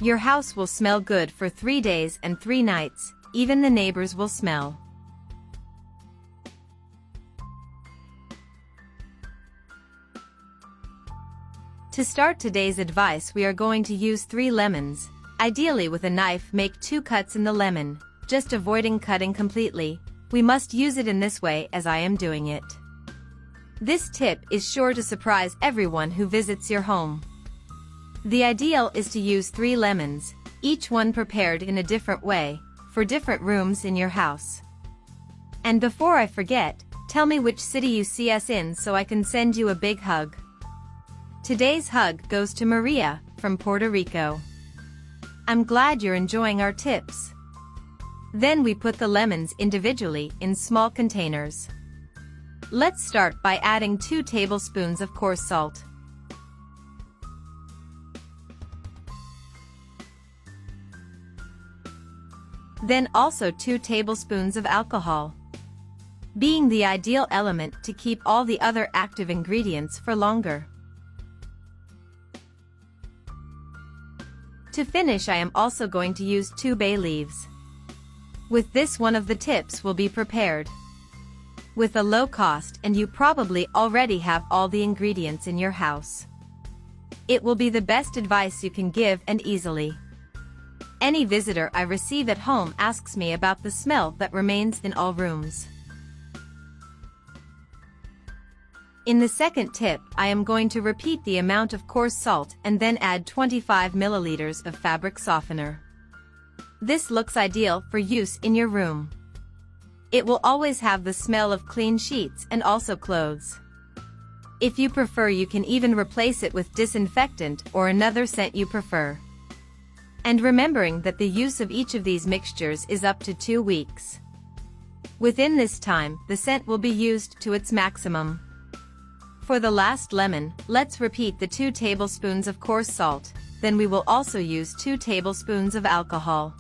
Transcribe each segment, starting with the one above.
Your house will smell good for 3 days and 3 nights, even the neighbors will smell. To start today's advice, we are going to use 3 lemons. Ideally, with a knife, make 2 cuts in the lemon, just avoiding cutting completely. We must use it in this way as I am doing it. This tip is sure to surprise everyone who visits your home. The ideal is to use 3 lemons, each one prepared in a different way, for different rooms in your house. And before I forget, tell me which city you see us in so I can send you a big hug. Today's hug goes to Maria, from Puerto Rico. I'm glad you're enjoying our tips. Then we put the lemons individually in small containers. Let's start by adding 2 tablespoons of coarse salt. Then also 2 tablespoons of alcohol, being the ideal element to keep all the other active ingredients for longer. To finish, I am also going to use 2 bay leaves. With this, one of the tips will be prepared with a low cost, and you probably already have all the ingredients in your house. It will be the best advice you can give, and easily. Any visitor I receive at home asks me about the smell that remains in all rooms. In the second tip, I am going to repeat the amount of coarse salt and then add 25 milliliters of fabric softener. This looks ideal for use in your room. It will always have the smell of clean sheets and also clothes. If you prefer, you can even replace it with disinfectant or another scent you prefer. And remembering that the use of each of these mixtures is up to 2 weeks. Within this time, the scent will be used to its maximum. For the last lemon, let's repeat the 2 tablespoons of coarse salt, then we will also use 2 tablespoons of alcohol.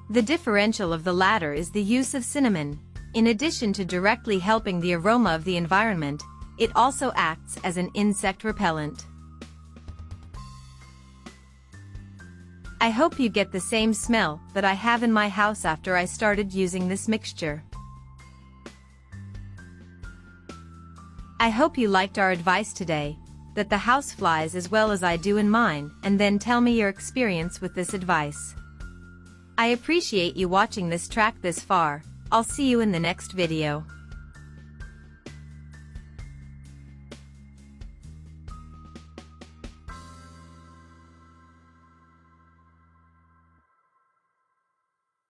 The differential of the latter is the use of cinnamon. In addition to directly helping the aroma of the environment, it also acts as an insect repellent. I hope you get the same smell that I have in my house after I started using this mixture. I hope you liked our advice today, that the house flies as well as I do in mine, and then tell me your experience with this advice. I appreciate you watching this track this far. I'll see you in the next video.